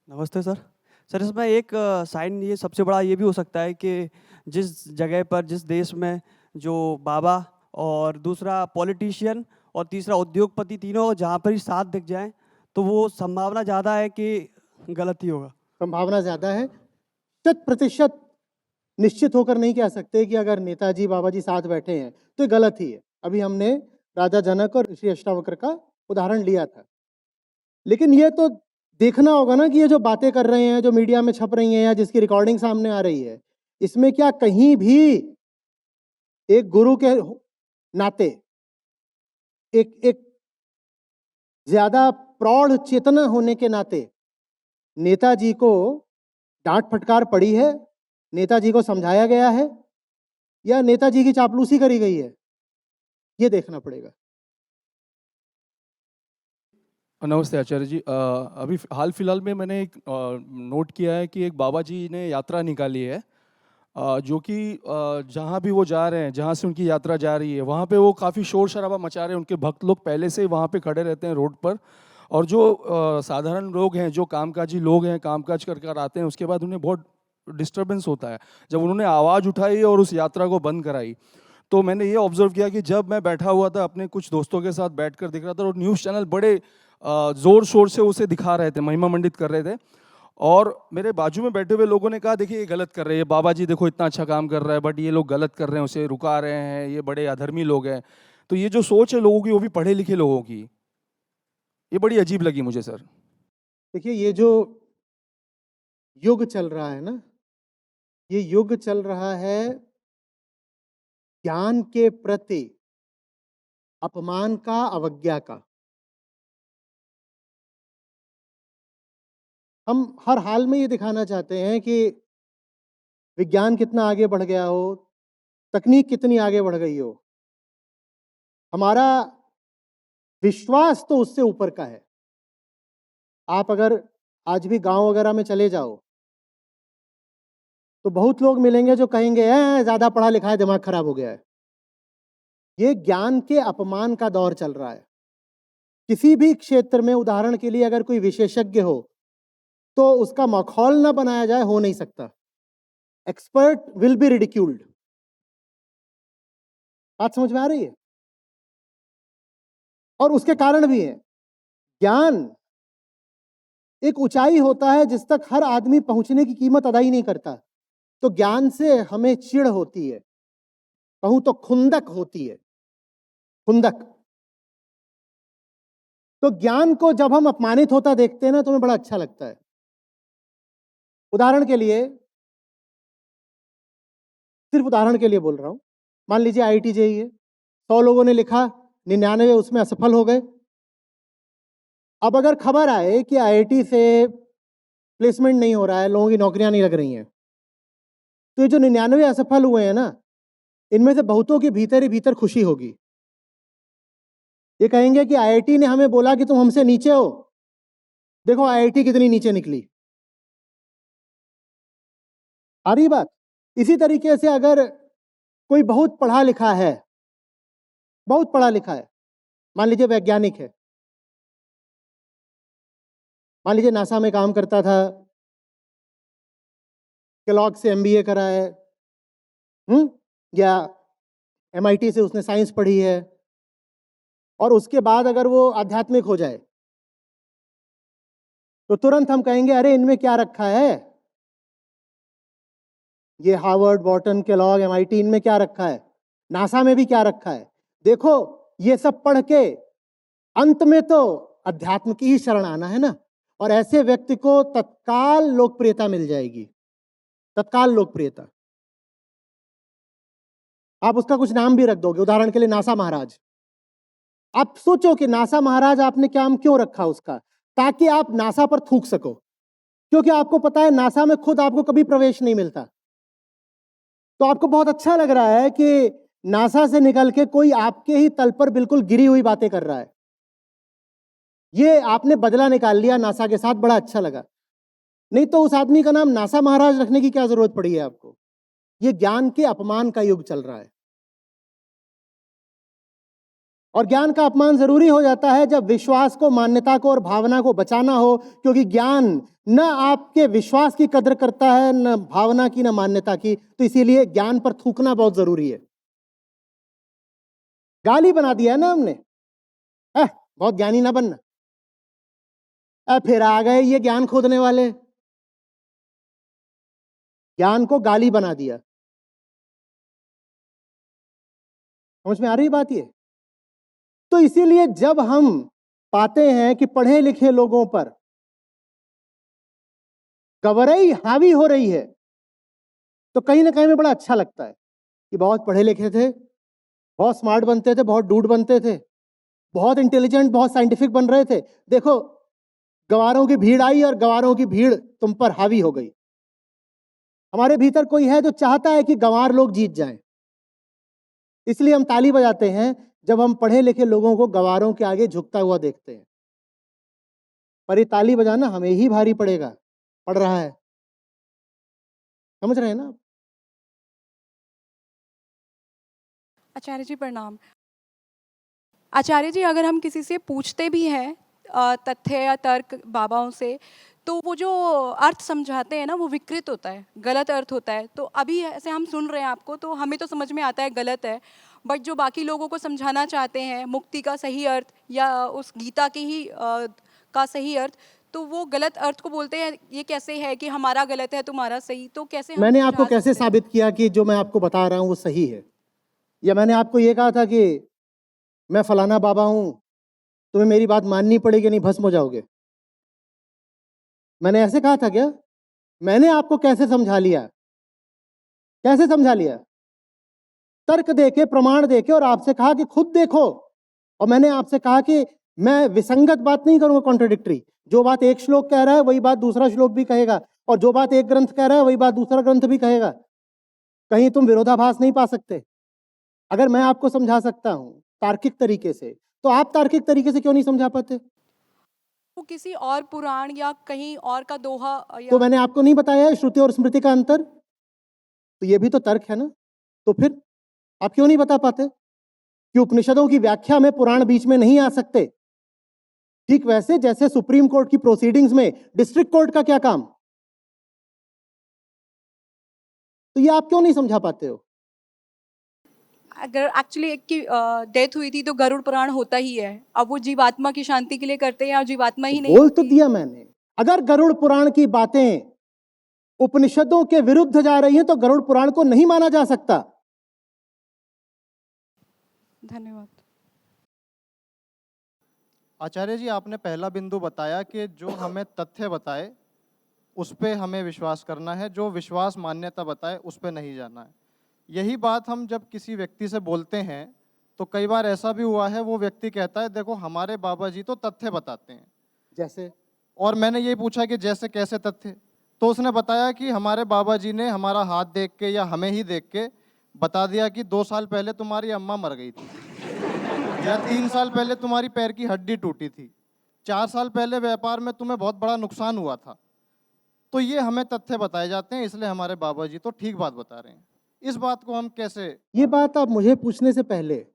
नमस्ते sir. Sir इसमें एक साइन ये सबसे बड़ा ये भी हो सकता है कि जिस जगह पर जिस देश में जो बाबा और दूसरा पॉलिटिशियन और तीसरा उद्योगपति तीनों जहाँ पर ही साथ दिख जाएं तो वो संभावना ज़्यादा है कि गलत ही होगा। संभावना ज्यादा है। 100% निश्चित होकर नहीं कह सकते कि अगर नेताजी बाबा जी साथ बैठे हैं तो ये गलत ही है। अभी हमने राजा जनक और श्री अष्टावक्र का उदाहरण लिया था, लेकिन ये तो देखना होगा ना कि ये जो बातें कर रहे हैं, जो मीडिया में छप रही हैं या जिसकी रिकॉर्डिंग सामने आ रही है, इसमें क्या कहीं भी एक गुरु के नाते एक एक ज्यादा प्रौढ़ चेतना होने के नाते नेताजी को डांट फटकार पड़ी है, नेताजी को समझाया गया है या नेताजी की चापलूसी करी गई है, ये देखना पड़ेगा। नमस्ते आचार्य जी। अभी हाल फिलहाल में मैंने एक नोट किया है कि एक बाबा जी ने यात्रा निकाली है, जो कि जहाँ भी वो जा रहे हैं, जहाँ से उनकी यात्रा जा रही है, वहाँ पे वो काफ़ी शोर शराबा मचा रहे हैं। उनके भक्त लोग पहले से ही वहाँ पे खड़े रहते हैं रोड पर, और जो साधारण लोग हैं, जो कामकाजी लोग हैं, कामकाज कर कर आते हैं, उसके बाद उन्हें बहुत डिस्टर्बेंस होता है। जब उन्होंने आवाज़ उठाई और उस यात्रा को बंद कराई, तो मैंने ये ऑब्जर्व किया कि जब मैं बैठा हुआ था अपने कुछ दोस्तों के साथ बैठकर देख रहा था, और न्यूज़ चैनल बड़े ज़ोर शोर से उसे दिखा रहे थे, महिमा मंडित कर रहे थे, और मेरे बाजू में बैठे हुए लोगों ने कहा देखिए ये गलत कर रहे हैं, बाबा जी देखो इतना अच्छा काम कर रहा है, बट ये लोग गलत कर रहे हैं, उसे रुका रहे हैं, ये बड़े अधर्मी लोग हैं। तो ये जो सोच है लोगों की, वो भी पढ़े लिखे लोगों की, ये बड़ी अजीब लगी मुझे सर। देखिए, ये जो युग चल रहा है ना, ये युग चल रहा है ज्ञान के प्रति अपमान का, अवज्ञा का। हम हर हाल में ये दिखाना चाहते हैं कि विज्ञान कितना आगे बढ़ गया हो, तकनीक कितनी आगे बढ़ गई हो, हमारा विश्वास तो उससे ऊपर का है। आप अगर आज भी गांव वगैरह में चले जाओ तो बहुत लोग मिलेंगे जो कहेंगे ज्यादा पढ़ा लिखा है, दिमाग खराब हो गया है। ये ज्ञान के अपमान का दौर चल रहा है। किसी भी क्षेत्र में, उदाहरण के लिए अगर कोई विशेषज्ञ हो तो उसका मखौल ना बनाया जाए, हो नहीं सकता। Expert will be ridiculed. बात समझ में आ रही है? और उसके कारण भी है। ज्ञान एक ऊंचाई होता है जिस तक हर आदमी पहुंचने की कीमत अदा ही नहीं करता। तो ज्ञान से हमें चिढ़ होती है, कहूं तो खुंदक होती है, खुंदक। तो ज्ञान को जब हम अपमानित होता देखते हैं ना, तो हमें बड़ा अच्छा लगता है। उदाहरण के लिए, सिर्फ उदाहरण के लिए बोल रहा हूं, मान लीजिए IIT जेईई है, 100 लोगों ने लिखा, 99 उसमें असफल हो गए। अब अगर खबर आए कि IIT से प्लेसमेंट नहीं हो रहा है, लोगों की नौकरियां नहीं लग रही हैं, तो ये जो 99 असफल हुए हैं ना, इनमें से बहुतों के भीतर ही भीतर खुशी होगी। ये कहेंगे कि IIT ने हमें बोला कि तुम हमसे नीचे हो, देखो IIT कितनी नीचे निकली। आ रही बात? इसी तरीके से अगर कोई बहुत पढ़ा लिखा है, बहुत पढ़ा लिखा है, मान लीजिए वैज्ञानिक है, मान लीजिए नासा में काम करता था, केलॉग से MBA करा है, या MIT से उसने साइंस पढ़ी है, और उसके बाद अगर वो आध्यात्मिक हो जाए तो तुरंत हम कहेंगे अरे इनमें क्या रखा है, ये हार्वर्ड, बॉर्टन, केलॉग, MIT, इनमें क्या रखा है, नासा में भी क्या रखा है। देखो, ये सब पढ़ के अंत में तो अध्यात्म की ही शरण आना है ना। और ऐसे व्यक्ति को तत्काल लोकप्रियता मिल जाएगी, तत्काल लोकप्रियता। आप उसका कुछ नाम भी रख दोगे, उदाहरण के लिए नासा महाराज। आप सोचो कि नासा महाराज आपने क्या नाम क्यों रखा उसका, ताकि आप नासा पर थूक सको, क्योंकि आपको पता है नासा में खुद आपको कभी प्रवेश नहीं मिलता। तो आपको बहुत अच्छा लग रहा है कि नासा से निकल के कोई आपके ही तल पर बिल्कुल गिरी हुई बातें कर रहा है। ये आपने बदला निकाल लिया नासा के साथ, बड़ा अच्छा लगा। नहीं तो उस आदमी का नाम नासा महाराज रखने की क्या जरूरत पड़ी है आपको। ये ज्ञान के अपमान का युग चल रहा है। और ज्ञान का अपमान जरूरी हो जाता है जब विश्वास को, मान्यता को और भावना को बचाना हो, क्योंकि ज्ञान न आपके विश्वास की कदर करता है, न भावना की, न मान्यता की। तो इसीलिए ज्ञान पर थूकना बहुत जरूरी है। गाली बना दिया है ना हमने, बहुत ज्ञानी ना बनना। फिर आ गए ये ज्ञान खोदने वाले, ज्ञान को गाली बना दिया। समझ में आ रही बात ये? तो इसीलिए जब हम पाते हैं कि पढ़े लिखे लोगों पर गवरई हावी हो रही है, तो कहीं ना कहीं में बड़ा अच्छा लगता है कि बहुत पढ़े लिखे थे, बहुत स्मार्ट बनते थे, बहुत डूड बनते थे, बहुत इंटेलिजेंट, बहुत साइंटिफिक बन रहे थे। देखो, गवारों की भीड़ आई और गवारों की भीड़ तुम पर हावी हो गई। हमारे भीतर कोई है जो चाहता है कि गंवार लोग जीत जाएं, इसलिए हम ताली बजाते हैं जब हम पढ़े लिखे लोगों को गंवारों के आगे झुकता हुआ देखते हैं। पर ये ताली बजाना हमें ही भारी पड़ेगा, पड़ रहा है। समझ रहे हैं ना आप? आचार्य जी प्रणाम। आचार्य जी, अगर हम किसी से पूछते भी हैं तथ्य या तर्क बाबाओं से, तो वो जो अर्थ समझाते हैं ना, वो विकृत होता है, गलत अर्थ होता है। तो अभी ऐसे हम सुन रहे हैं आपको, तो हमें तो समझ में आता है गलत है, बट जो बाकी लोगों को समझाना चाहते हैं मुक्ति का सही अर्थ या उस गीता की ही का सही अर्थ, तो वो गलत अर्थ को बोलते हैं। ये कैसे है कि हमारा गलत है तुम्हारा सही? तो कैसे हम मैंने आपको समझा कैसे सकते हैं? साबित किया कि जो मैं आपको बता रहा हूं वो सही है? या मैंने आपको ये कहा था कि मैं फलाना बाबा हूं, तुम्हें मेरी बात माननी पड़ेगी, नहीं भस्म हो जाओगे? मैंने ऐसे कहा था क्या? मैंने आपको कैसे समझा लिया? कैसे समझा लिया? तर्क देके, प्रमाण देके, और आपसे कहा कि खुद देखो। और मैंने आपसे कहा कि मैं विसंगत बात नहीं करूंगा, कॉन्ट्रडिक्टरी। जो बात एक श्लोक कह रहा है वही बात दूसरा श्लोक भी कहेगा, और जो बात एक ग्रंथ कह रहा है वही बात दूसरा ग्रंथ भी कहेगा। कहीं तुम विरोधाभास नहीं पा सकते। अगर मैं आपको समझा सकता हूं तार्किक तरीके से, तो आप तार्किक तरीके से क्यों नहीं समझा पाते? वो किसी और पुराण या कहीं और का दोहा तो या मैंने आपको नहीं बताया है श्रुति और स्मृति का अंतर? तो ये भी तो तर्क है ना। तो फिर आप क्यों नहीं बता पाते कि उपनिषदों की व्याख्या में पुराण बीच में नहीं आ सकते? ठीक वैसे जैसे सुप्रीम कोर्ट की प्रोसीडिंग्स में डिस्ट्रिक्ट कोर्ट का क्या काम? तो ये आप क्यों नहीं समझा पाते हो? अगर एक्चुअली एक की डेथ हुई थी तो गरुड़ पुराण होता ही है। अब वो जीवात्मा की शांति के लिए करते हैं और जीवात्मा ही नहीं बोल तो होती। दिया मैंने। अगर गरुड़ पुराण की बातें उपनिषदों के विरुद्ध जा रही हैं तो गरुड़ पुराण को नहीं माना जा सकता। धन्यवाद। आचार्य जी, आपने पहला बिंदु बताया कि जो हमें तथ्य बताए उस पे हमें विश्वास करना है, जो विश्वास मान्यता बताए उस पे नहीं जाना है। यही बात हम जब किसी व्यक्ति से बोलते हैं तो कई बार ऐसा भी हुआ है, वो व्यक्ति कहता है देखो हमारे बाबा जी तो तथ्य बताते हैं। जैसे? और मैंने यही पूछा कि जैसे कैसे तथ्य? तो उसने बताया कि हमारे बाबा जी ने हमारा हाथ देख के या हमें ही देख के बता दिया कि 2 साल पहले तुम्हारी अम्मा मर गई थी, या 3 साल पहले तुम्हारी पैर की हड्डी टूटी थी, 4 साल पहले व्यापार में तुम्हें बहुत बड़ा नुकसान हुआ था। तो ये हमें तथ्य बताए जाते हैं, इसलिए हमारे बाबा जी तो ठीक बात बता रहे हैं। इस बात को हम कैसे? ये बात आप मुझे पूछने से पहले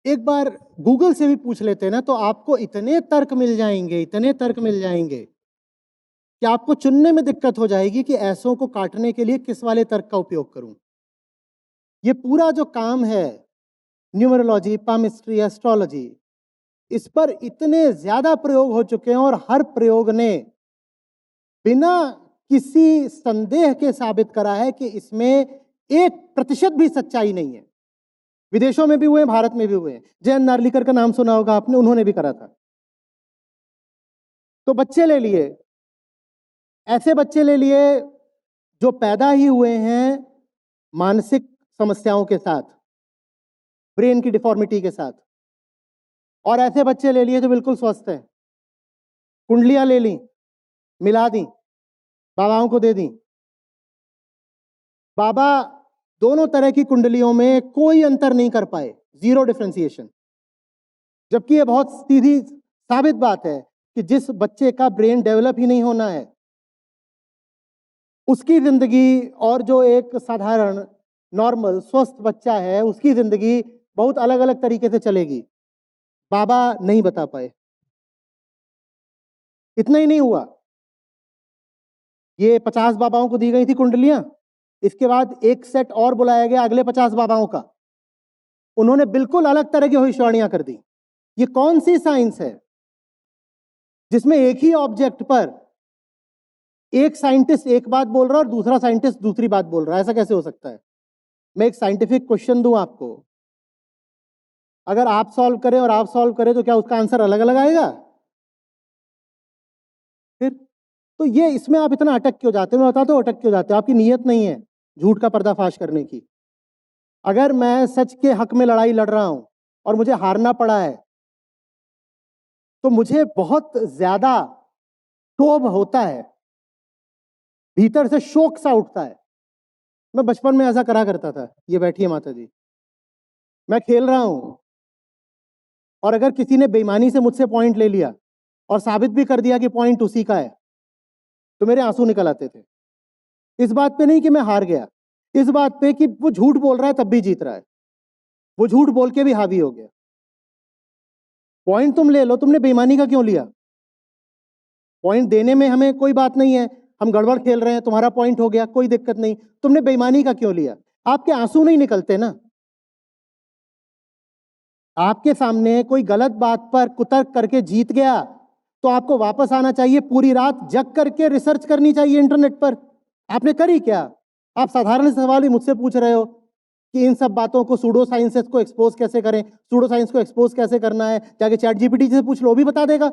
एक बार गूगल से भी पूछ लेते ना, तो आपको इतने तर्क मिल जाएंगे, इतने तर्क मिल जाएंगे कि आपको चुनने में दिक्कत हो जाएगी कि ऐसों को काटने के लिए किस वाले तर्क का उपयोग करूं। ये पूरा जो काम है, न्यूमरोलॉजी, पामिस्ट्री, एस्ट्रोलॉजी, इस पर इतने ज्यादा प्रयोग हो चुके हैं और हर प्रयोग ने बिना किसी संदेह के साबित करा है कि इसमें 1% भी सच्चाई नहीं है। विदेशों में भी हुए, भारत में भी हुए। जयंत नार्लिकर का नाम सुना होगा आपने, उन्होंने भी करा था। तो बच्चे ले लिए, ऐसे बच्चे ले लिए जो पैदा ही हुए हैं मानसिक समस्याओं के साथ, ब्रेन की डिफॉर्मिटी के साथ, और ऐसे बच्चे ले लिए जो बिल्कुल स्वस्थ हैं। कुंडलियां ले ली, मिला दी, बाबाओं को दे दी। बाबा दोनों तरह की कुंडलियों में कोई अंतर नहीं कर पाए, जीरो डिफरेंशिएशन। जबकि ये बहुत सीधी साबित बात है कि जिस बच्चे का ब्रेन डेवलप ही नहीं होना है, उसकी जिंदगी और जो एक साधारण नॉर्मल स्वस्थ बच्चा है उसकी जिंदगी बहुत अलग अलग तरीके से चलेगी। बाबा नहीं बता पाए। इतना ही नहीं हुआ, ये 50 बाबाओं को दी गई थी कुंडलियां, इसके बाद एक सेट और बुलाया गया अगले 50 बाबाओं का, उन्होंने बिल्कुल अलग तरह की भविष्यवाणियां कर दी। ये कौन सी साइंस है जिसमें एक ही ऑब्जेक्ट पर एक साइंटिस्ट एक बात बोल रहा है और दूसरा साइंटिस्ट दूसरी बात बोल रहा है? ऐसा कैसे हो सकता है? मैं एक साइंटिफिक क्वेश्चन दूं आपको, अगर आप सॉल्व करें और आप सॉल्व करें तो क्या उसका आंसर अलग अलग आएगा? फिर तो ये इसमें आप इतना अटक क्यों जाते हो? मैं बताता हूं अटक क्यों जाते हो। आपकी नीयत नहीं है झूठ का पर्दाफाश करने की। अगर मैं सच के हक में लड़ाई लड़ रहा हूं और मुझे हारना पड़ा है तो मुझे बहुत ज्यादा क्षोभ होता है, भीतर से शोक सा उठता है। मैं बचपन में ऐसा करा करता था। ये बैठी है माता जी, मैं खेल रहा हूं और अगर किसी ने बेईमानी से मुझसे पॉइंट ले लिया और साबित भी कर दिया कि पॉइंट उसी का है, तो मेरे आंसू निकल आते थे। इस बात पे नहीं कि मैं हार गया, इस बात पे कि वो झूठ बोल रहा है तब भी जीत रहा है, वो झूठ बोल के भी हावी हो गया। पॉइंट तुम ले लो, तुमने बेईमानी का क्यों लिया? पॉइंट देने में हमें कोई बात नहीं है, हम गड़बड़ खेल रहे हैं, तुम्हारा पॉइंट हो गया, कोई दिक्कत नहीं। तुमने बेईमानी का क्यों लिया? आपके आंसू नहीं निकलते ना। आपके सामने कोई गलत बात पर कुतर्क करके जीत गया तो आपको वापस आना चाहिए, पूरी रात जग करके रिसर्च करनी चाहिए इंटरनेट पर। आपने करी क्या? आप साधारण सवाल ही मुझसे पूछ रहे हो कि इन सब बातों को, सूडो साइंसेस को एक्सपोज कैसे करें, सूडो साइंस को एक्सपोज कैसे करना है, जाके चैट जीपीटी से पूछ लो, वो भी बता देगा।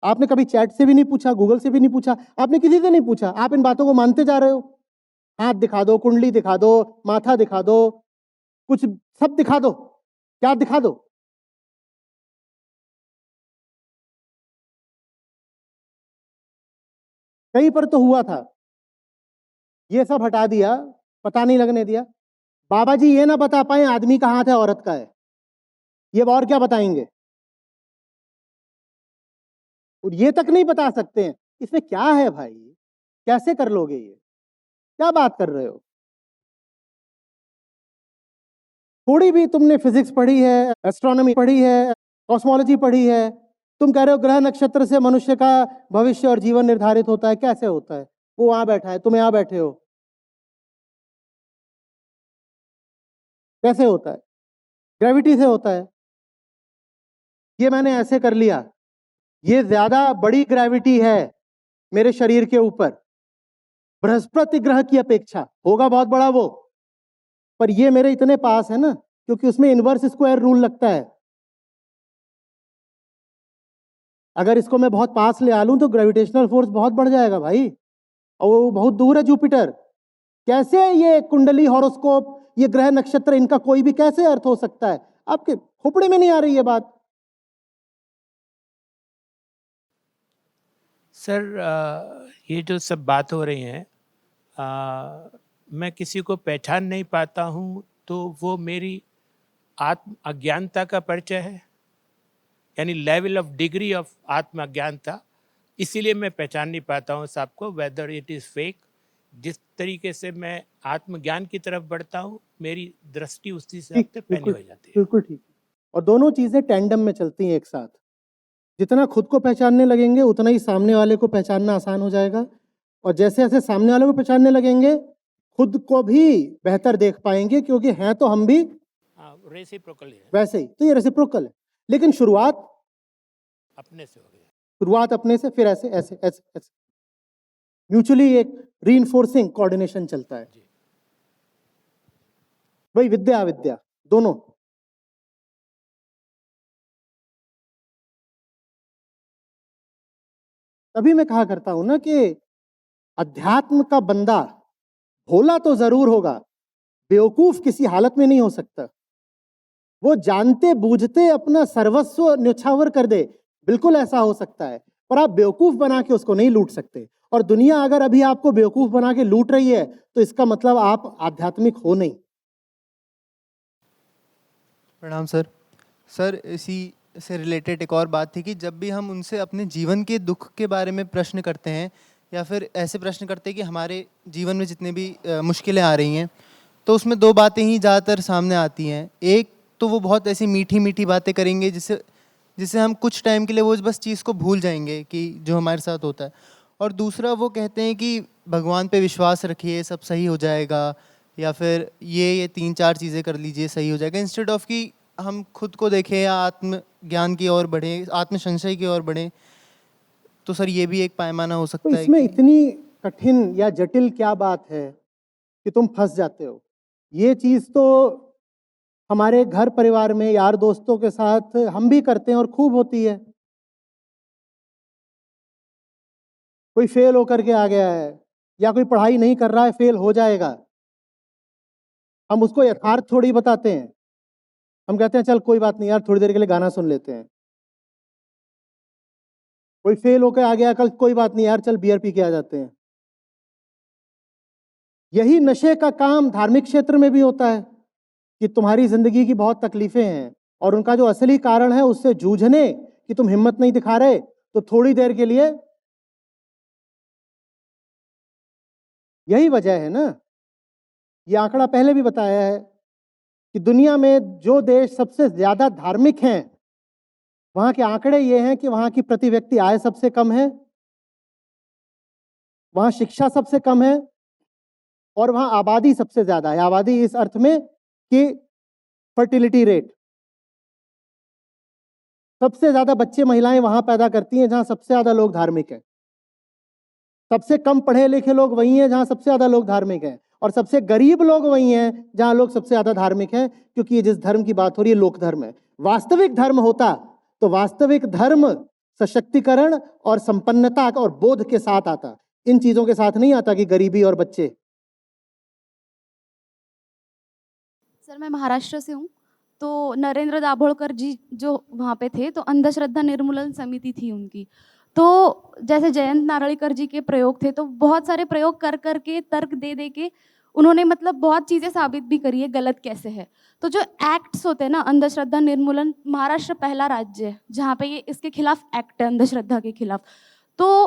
आपने कभी चैट से भी नहीं पूछा, गूगल से भी नहीं पूछा, आपने किसी से नहीं पूछा, आप इन बातों को मानते जा रहे हो। हाथ दिखा दो, कुंडली दिखा दो, माथा दिखा दो, कुछ सब दिखा दो, क्या दिखा दो। कहीं पर तो हुआ था, ये सब हटा दिया, पता नहीं लगने दिया। बाबा जी ये ना बता पाए आदमी का हाथ है औरत का है, ये और क्या बताएंगे? और ये तक नहीं बता सकते हैं। इसमें क्या है भाई? कैसे कर लोगे? ये क्या बात कर रहे हो? थोड़ी भी तुमने फिजिक्स पढ़ी है, एस्ट्रोनॉमी पढ़ी है, कॉस्मोलॉजी पढ़ी है, तुम कह रहे हो ग्रह नक्षत्र से मनुष्य का भविष्य और जीवन निर्धारित होता है। कैसे होता है? वो वहां बैठा है, तुम यहां बैठे हो, कैसे होता है? ग्रेविटी से होता है। ये मैंने ऐसे कर लिया, ये ज्यादा बड़ी ग्रेविटी है मेरे शरीर के ऊपर, बृहस्पति ग्रह की अपेक्षा होगा बहुत बड़ा वो, पर ये मेरे इतने पास है ना, क्योंकि उसमें इनवर्स स्क्वायर रूल लगता है। अगर इसको मैं बहुत पास ले आ लूं तो ग्रेविटेशनल फोर्स बहुत बढ़ जाएगा भाई, और वो बहुत दूर है जुपिटर। कैसे ये कुंडली, हॉरोस्कोप, ये ग्रह नक्षत्र, इनका कोई भी कैसे अर्थ हो सकता है? आपके खोपड़े में नहीं आ रही ये बात। सर ये जो सब बात हो रही है, मैं किसी को पहचान नहीं पाता हूँ, तो वो मेरी आत्म अज्ञानता का परिचय है, यानी लेवल ऑफ डिग्री ऑफ आत्म अज्ञानता। इसीलिए मैं पहचान नहीं पाता हूँ सबको, वेदर इट इज़ फेक। जिस तरीके से मैं आत्मज्ञान की तरफ बढ़ता हूँ, मेरी दृष्टि उसी से ठीक, पैनी बिल्कुल हो जाती है। बिल्कुल ठीक। और दोनों चीजें टैंडम में चलती हैं एक साथ। जितना खुद को पहचानने लगेंगे उतना ही सामने वाले को पहचानना आसान हो जाएगा, और जैसे जैसे सामने वाले को पहचानने लगेंगे खुद को भी बेहतर देख पाएंगे, क्योंकि हैं तो हम भी हाँ, रेसिप्रोकल है, वैसे ही। तो ये रेसिप्रोकल है, लेकिन शुरुआत अपने से हो गया। शुरुआत अपने से, फिर ऐसे ऐसे ऐसे ऐसे म्यूचुअली एक रीइंफोर्सिंग कोऑर्डिनेशन चलता है। जी। वही विद्या अविद्या दोनों। तभी मैं कहा करता हूं ना कि अध्यात्म का बंदा भोला तो जरूर होगा, बेवकूफ किसी हालत में नहीं हो सकता। वो जानते बूझते अपना सर्वस्व न्यौछावर कर दे, बिल्कुल ऐसा हो सकता है, पर आप बेवकूफ बना के उसको नहीं लूट सकते। और दुनिया अगर अभी आपको बेवकूफ बना के लूट रही है तो इसका मतलब आप आध्यात्मिक हो नहीं। प्रणाम सर। सर इसी से रिलेटेड एक और बात थी कि जब भी हम उनसे अपने जीवन के दुख के बारे में प्रश्न करते हैं, या फिर ऐसे प्रश्न करते हैं कि हमारे जीवन में जितने भी मुश्किलें आ रही हैं, तो उसमें दो बातें ही ज़्यादातर सामने आती हैं। एक तो वो बहुत ऐसी मीठी मीठी बातें करेंगे जिससे जिससे हम कुछ टाइम के लिए वो बस चीज़ को भूल जाएंगे कि जो हमारे साथ होता है। और दूसरा वो कहते हैं कि भगवान पे विश्वास रखिए, सब सही हो जाएगा, या फिर ये 3-4 चीज़ें कर लीजिए, सही हो जाएगा, इंस्टेड ऑफ कि हम खुद को देखें या आत्मज्ञान की ओर बढ़ें, आत्म संशय की ओर बढ़ें। तो सर ये भी एक पैमाना हो तो सकता है इसमें कि इतनी कठिन या जटिल क्या बात है कि तुम फंस जाते हो? ये चीज तो हमारे घर परिवार में यार दोस्तों के साथ हम भी करते हैं और खूब होती है। कोई फेल होकर के आ गया है या कोई पढ़ाई नहीं कर रहा है, फेल हो जाएगा, हम उसको यथार्थ थोड़ी बताते हैं। हम कहते हैं चल कोई बात नहीं यार, थोड़ी देर के लिए गाना सुन लेते हैं। कोई फेल होकर आ गया कल, कोई बात नहीं यार, चल बियर पी के आ जाते हैं। यही नशे का काम धार्मिक क्षेत्र में भी होता है कि तुम्हारी जिंदगी की बहुत तकलीफें हैं और उनका जो असली कारण है उससे जूझने की तुम हिम्मत नहीं दिखा रहे, तो थोड़ी देर के लिए, यही वजह है ना। ये आंकड़ा पहले भी बताया है कि दुनिया में जो देश सबसे ज्यादा धार्मिक हैं, वहां के आंकड़े ये हैं कि वहां की प्रति व्यक्ति आय सबसे कम है, वहां शिक्षा सबसे कम है और वहां आबादी सबसे ज्यादा है। आबादी इस अर्थ में कि फर्टिलिटी रेट, सबसे ज्यादा बच्चे महिलाएं वहां पैदा करती हैं जहां सबसे ज्यादा लोग धार्मिक हैं। सबसे कम पढ़े लिखे लोग वही हैं जहां सबसे ज्यादा लोग धार्मिक हैं, और सबसे गरीब लोग वही हैं जहां लोग सबसे ज्यादा धार्मिक हैं। क्योंकि ये जिस धर्म की बात हो रही है लोक धर्म है। वास्तविक धर्म होता तो वास्तविक धर्म सशक्तिकरण और संपन्नता और बोध के साथ आता, इन चीजों के साथ नहीं आता कि गरीबी और बच्चे। सर मैं महाराष्ट्र से हूँ। तो नरेंद्र दाभोलकर जी जो वहाँ पे थे, तो अंधश्रद्धा निर्मूलन समिति थी उनकी। तो जैसे जयंत नारळीकर जी के प्रयोग थे, तो बहुत सारे प्रयोग कर करके, तर्क दे दे के उन्होंने मतलब बहुत चीज़ें साबित भी करी है गलत कैसे है। तो जो एक्ट्स होते हैं ना अंधश्रद्धा निर्मूलन, महाराष्ट्र पहला राज्य है जहाँ पे ये इसके खिलाफ एक्ट है, अंधश्रद्धा के खिलाफ। तो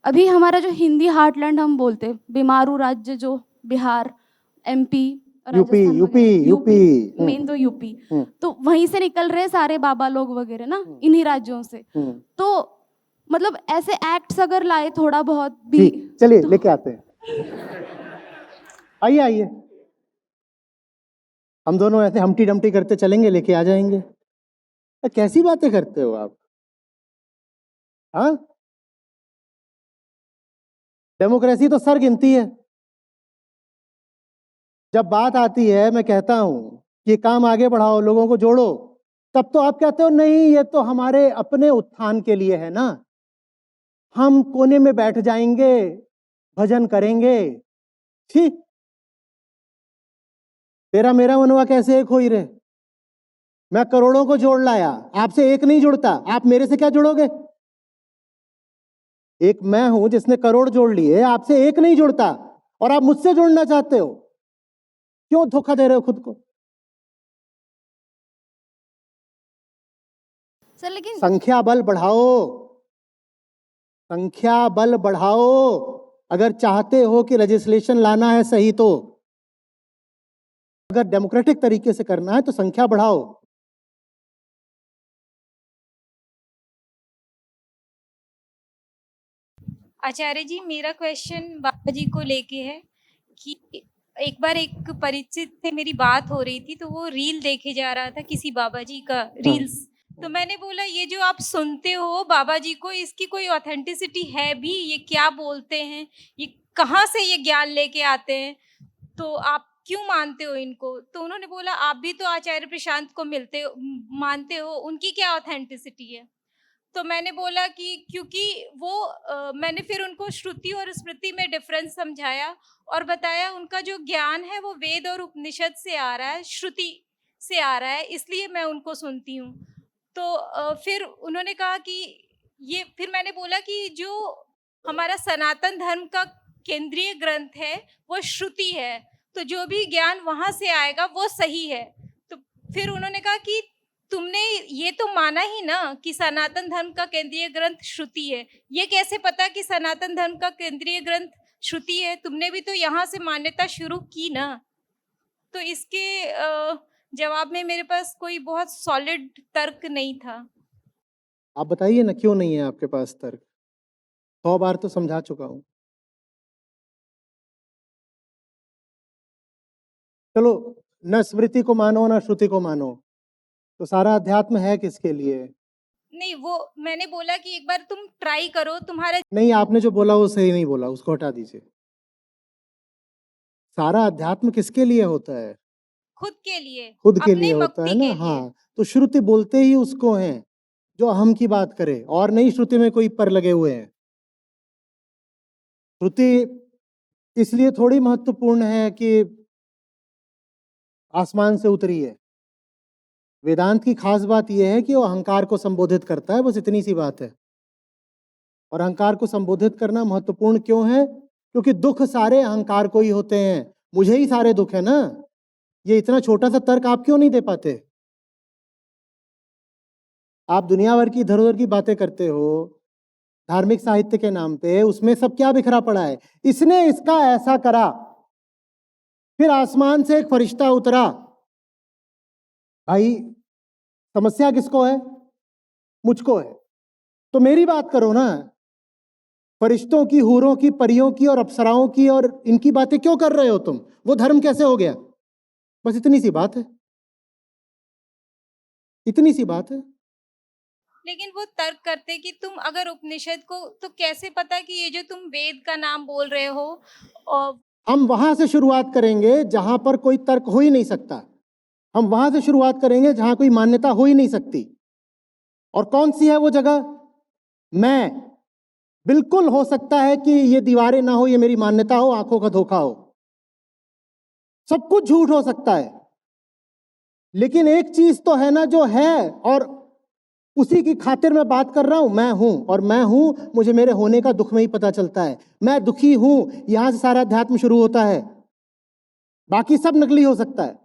अभी हमारा जो हिंदी हार्टलैंड हम बोलते हैं, बीमारू राज्य जो Bihar, MP, UP Rajasthan UP वगैरह, यूपी मेन तो यूपी। हम्म। तो वहीं से निकल रहे सारे बाबा लोग वगैरह ना, इन्हीं राज्यों से। तो मतलब ऐसे एक्ट्स अगर लाए थोड़ा बहुत भी, ठीक, चलिए तो लेके आते हैं। आइए आइए, हम दोनों ऐसे हमटी डमटी करते चलेंगे, लेके आ जाएंगे। कैसी बातें करते हो आप? हाँ, डेमोक्रेसी तो सर गिनती है। जब बात आती है, मैं कहता हूं कि काम आगे बढ़ाओ, लोगों को जोड़ो, तब तो आप कहते हो नहीं ये तो हमारे अपने उत्थान के लिए है ना, हम कोने में बैठ जाएंगे, भजन करेंगे। ठीक, तेरा मेरा मनवा कैसे एक हो ही रहे? मैं करोड़ों को जोड़ लाया, आपसे एक नहीं जुड़ता, आप मेरे से क्या जुड़ोगे? एक मैं हूं जिसने करोड़ जोड़ लिए, आपसे एक नहीं जुड़ता, और आप मुझसे जुड़ना चाहते हो। क्यों धोखा दे रहे हो खुद को? सर लेकिन संख्या बल बढ़ाओ, संख्या बल बढ़ाओ। अगर चाहते हो कि लेजिस्लेशन लाना है सही, तो अगर डेमोक्रेटिक तरीके से करना है तो संख्या बढ़ाओ। आचार्य जी, मेरा क्वेश्चन बाबा जी को लेके है कि एक बार एक परिचित से मेरी बात हो रही थी, तो वो रील देखे जा रहा था किसी बाबा जी का रील्स। तो मैंने बोला ये जो आप सुनते हो बाबा जी को, इसकी कोई ऑथेंटिसिटी है भी? ये क्या बोलते हैं, ये कहाँ से ये ज्ञान लेके आते हैं, तो आप क्यों मानते हो इनको? तो उन्होंने बोला आप भी तो आचार्य प्रशांत को मिलते हो, मानते हो, उनकी क्या ऑथेंटिसिटी है? तो मैंने बोला कि क्योंकि वो मैंने फिर उनको श्रुति और स्मृति में डिफरेंस समझाया और बताया उनका जो ज्ञान है वो वेद और उपनिषद से आ रहा है, श्रुति से आ रहा है, इसलिए मैं उनको सुनती हूँ। तो फिर उन्होंने कहा कि ये, फिर मैंने बोला कि जो हमारा सनातन धर्म का केंद्रीय ग्रंथ है वो श्रुति है, तो जो भी ज्ञान वहाँ से आएगा वो सही है। तो फिर उन्होंने कहा कि तुमने ये तो माना ही ना कि सनातन धर्म का केंद्रीय ग्रंथ श्रुति है, ये कैसे पता कि सनातन धर्म का केंद्रीय ग्रंथ श्रुति है? तुमने भी तो यहाँ से मान्यता शुरू की ना। तो इसके जवाब में मेरे पास कोई बहुत सॉलिड तर्क नहीं था। आप बताइए ना क्यों नहीं है आपके पास तर्क? 100 बार तो समझा चुका हूँ। चलो, न स्मृति को मानो न श्रुति को मानो, तो सारा अध्यात्म है किसके लिए? नहीं, वो मैंने बोला कि एक बार तुम ट्राई करो, तुम्हारा नहीं, आपने जो बोला वो सही नहीं बोला, उसको हटा दीजिए। सारा अध्यात्म किसके लिए होता है? खुद के लिए, खुद के अपने लिए होता है मुक्ति ना? के लिए। हाँ, तो श्रुति बोलते ही उसको हैं जो अहम की बात करे, और नहीं श्रुति में कोई पर लगे हुए हैं। श्रुति इसलिए थोड़ी महत्वपूर्ण है कि आसमान से उतरी है। वेदांत की खास बात यह है कि वो अहंकार को संबोधित करता है, बस इतनी सी बात है। और अहंकार को संबोधित करना महत्वपूर्ण क्यों है? क्योंकि दुख सारे अहंकार को ही होते हैं। मुझे ही सारे दुख है ना। ये इतना छोटा सा तर्क आप क्यों नहीं दे पाते? आप दुनिया भर की इधर उधर की बातें करते हो धार्मिक साहित्य के नाम पे, उसमें सब क्या बिखरा पड़ा है? इसने इसका ऐसा करा, फिर आसमान से एक फरिश्ता उतरा। भाई, समस्या किसको है? मुझको है। तो मेरी बात करो ना। फरिश्तों की, हूरों की, परियों की और अप्सराओं की और इनकी बातें क्यों कर रहे हो तुम? वो धर्म कैसे हो गया? बस इतनी सी बात है। इतनी सी बात है। लेकिन वो तर्क करते कि तुम अगर उपनिषद को, तो कैसे पता कि ये जो तुम वेद का नाम बोल रहे हो और हम वहां से शुरुआत करेंगे जहां पर कोई तर्क हो ही नहीं सकता। हम वहां से शुरुआत करेंगे जहां कोई मान्यता हो ही नहीं सकती। और कौन सी है वो जगह? मैं। बिल्कुल हो सकता है कि ये दीवारें ना हो, ये मेरी मान्यता हो, आंखों का धोखा हो, सब कुछ झूठ हो सकता है। लेकिन एक चीज तो है ना जो है, और उसी की खातिर मैं बात कर रहा हूं। मैं हूं, और मैं हूं, मुझे मेरे होने का दुख में ही पता चलता है। मैं दुखी हूं, यहां से सारा अध्यात्म शुरू होता है। बाकी सब नकली हो सकता है।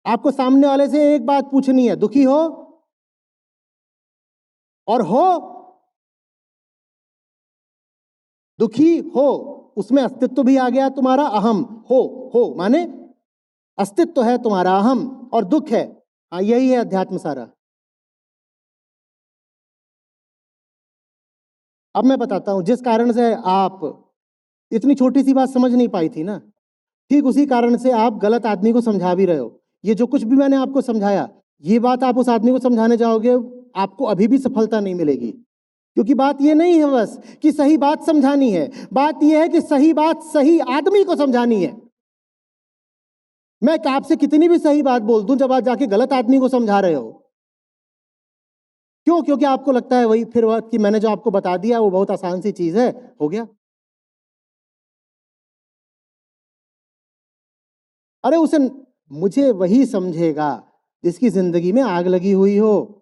आपको सामने वाले से एक बात पूछनी है, दुखी हो? और हो? दुखी हो, उसमें अस्तित्व भी आ गया तुम्हारा, अहम। हो माने अस्तित्व है तुम्हारा, अहम, और दुख है। हाँ, यही है अध्यात्म सारा। अब मैं बताता हूं जिस कारण से आप इतनी छोटी सी बात समझ नहीं पाई थी ना, ठीक उसी कारण से आप गलत आदमी को समझा भी रहे हो। ये जो कुछ भी मैंने आपको समझाया, ये बात आप उस आदमी को समझाने जाओगे, आपको अभी भी सफलता नहीं मिलेगी। क्योंकि बात ये नहीं है बस कि सही बात समझानी है, बात ये है कि सही बात सही आदमी को समझानी है। मैं आपसे कितनी भी सही बात बोल दूं, जब आप जाके गलत आदमी को समझा रहे हो, क्यों? क्योंकि आपको लगता है वही फिर बात कि मैंने जो आपको बता दिया वो बहुत आसान सी चीज है, हो गया। अरे उसे, मुझे वही समझेगा जिसकी जिंदगी में आग लगी हुई हो।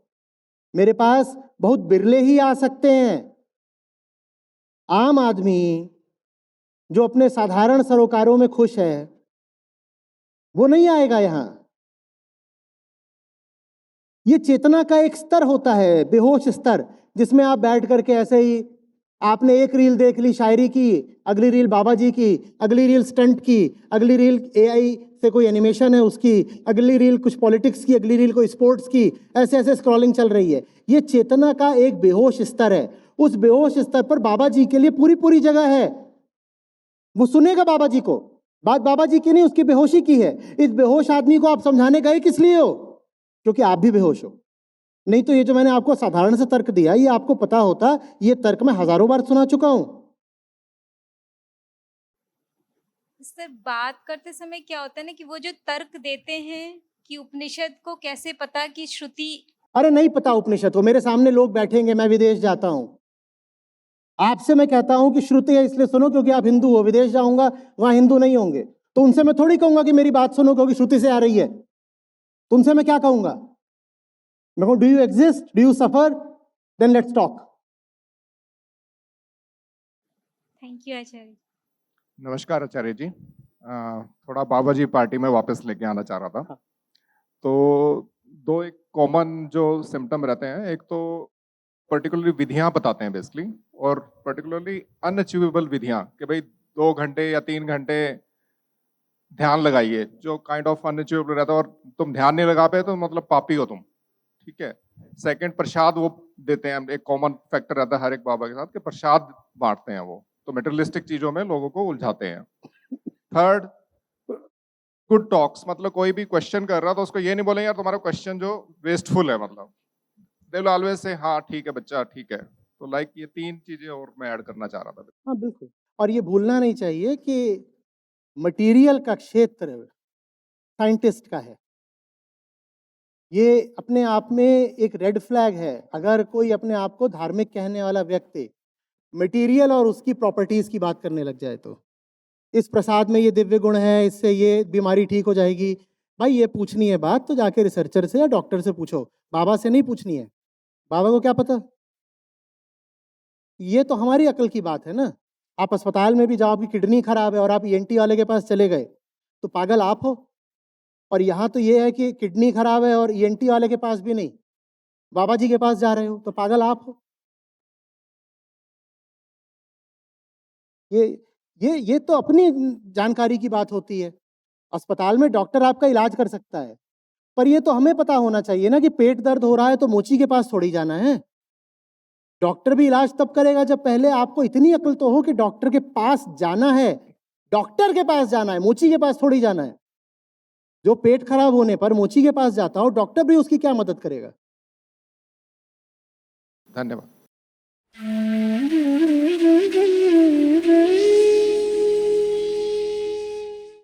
मेरे पास बहुत बिरले ही आ सकते हैं। आम आदमी जो अपने साधारण सरोकारों में खुश है, वो नहीं आएगा यहां। ये चेतना का एक स्तर होता है, बेहोश स्तर, जिसमें आप बैठ करके ऐसे ही, आपने एक रील देख ली शायरी की, अगली रील बाबा जी की, अगली रील स्टंट की, अगली रील एआई से कोई एनिमेशन है उसकी, अगली रील कुछ पॉलिटिक्स की, अगली रील कोई स्पोर्ट्स की, ऐसे ऐसे स्क्रॉलिंग चल रही है। ये चेतना का एक बेहोश स्तर है। उस बेहोश स्तर पर बाबा जी के लिए पूरी पूरी जगह है। वो सुनेगा बाबा जी को। बात बाबा जी की नहीं, उसकी बेहोशी की है। इस बेहोश आदमी को आप समझाने गए किस लिए हो? क्योंकि आप भी बेहोश हो। नहीं तो ये जो मैंने आपको साधारण सा तर्क दिया, ये आपको पता होता, ये तर्क मैं हजारों बार सुना चुका हूं। सर, बात करते समय क्या होता है ना कि वो जो तर्क देते हैं कि उपनिषद को कैसे पता कि श्रुति, अरे नहीं पता उपनिषद को, मेरे सामने लोग बैठेंगे, मैं विदेश जाता हूं, आपसे मैं कहता हूं कि श्रुति है इसलिए सुनो क्योंकि आप हिंदू हो, विदेश जाऊंगा वहां हिंदू नहीं होंगे, तो उनसे मैं थोड़ी कहूंगा कि मेरी बात सुनो क्योंकि श्रुति से आ रही है। तो उनसे मैं क्या कहूंगा? मैं कहूं, do you exist, do you suffer, then let's talk. Thank you Acharya. नमस्कार आचार्य जी। थोड़ा बाबा जी पार्टी में वापस लेके आना चाह रहा था। तो दो एक कॉमन जो सिम्टम रहते हैं, एक तो पर्टिकुलरली विधियां बताते हैं बेसिकली, और पर्टिकुलरली अनअचीवेबल विधियां कि भाई 2 घंटे या 3 घंटे ध्यान लगाइए, जो काइंड ऑफ अनअचीवेबल रहता है, और तुम ध्यान नहीं लगा पाए तो मतलब पापी हो तुम, ठीक है। सेकंड, प्रसाद वो देते हैं, एक कॉमन फैक्टर रहता है हर एक बाबा के साथ कि प्रसाद बांटते हैं वो, तो मेटेरियलिस्टिक चीजों में लोगों को उलझाते हैं। थर्ड, गुड टॉक्स, मतलब कोई भी क्वेश्चन कर रहा तो उसको ये नहीं बोलेंगे यार तुम्हारा क्वेश्चन जो वेस्टफुल है, मतलब दे विल ऑलवेज से हाँ ठीक है बच्चा ठीक है। तो लाइक ये 3 चीजें और मैं ऐड करना चाह रहा था। हाँ बिल्कुल। और ये भूलना नहीं चाहिए कि मटेरियल का क्षेत्र साइंटिस्ट का है। ये अपने आप में एक रेड फ्लैग है अगर कोई अपने आप को धार्मिक कहने वाला व्यक्ति मटेरियल और उसकी प्रॉपर्टीज की बात करने लग जाए तो। इस प्रसाद में ये दिव्य गुण है, इससे ये बीमारी ठीक हो जाएगी। भाई ये पूछनी है बात तो जाके रिसर्चर से या डॉक्टर से पूछो, बाबा से नहीं पूछनी है। बाबा को क्या पता? ये तो हमारी अकल की बात है ना। आप अस्पताल में भी जाओ, आपकी किडनी खराब है और आप ईएनटी वाले के पास चले गए तो पागल आप हो। और यहाँ तो ये है कि किडनी खराब है और ईएनटी वाले के पास भी नहीं, बाबा जी के पास जा रहे हो तो पागल आप हो। ये तो अपनी जानकारी की बात होती है। अस्पताल में डॉक्टर आपका इलाज कर सकता है, पर ये तो हमें पता होना चाहिए ना कि पेट दर्द हो रहा है तो मोची के पास थोड़ी जाना है। डॉक्टर भी इलाज तब करेगा जब पहले आपको इतनी अकल तो हो कि डॉक्टर के पास जाना है, डॉक्टर के पास जाना है, मोची के पास थोड़ी जाना है। जो पेट खराब होने पर मोची के पास जाता हो, डॉक्टर भी उसकी क्या मदद करेगा? धन्यवाद।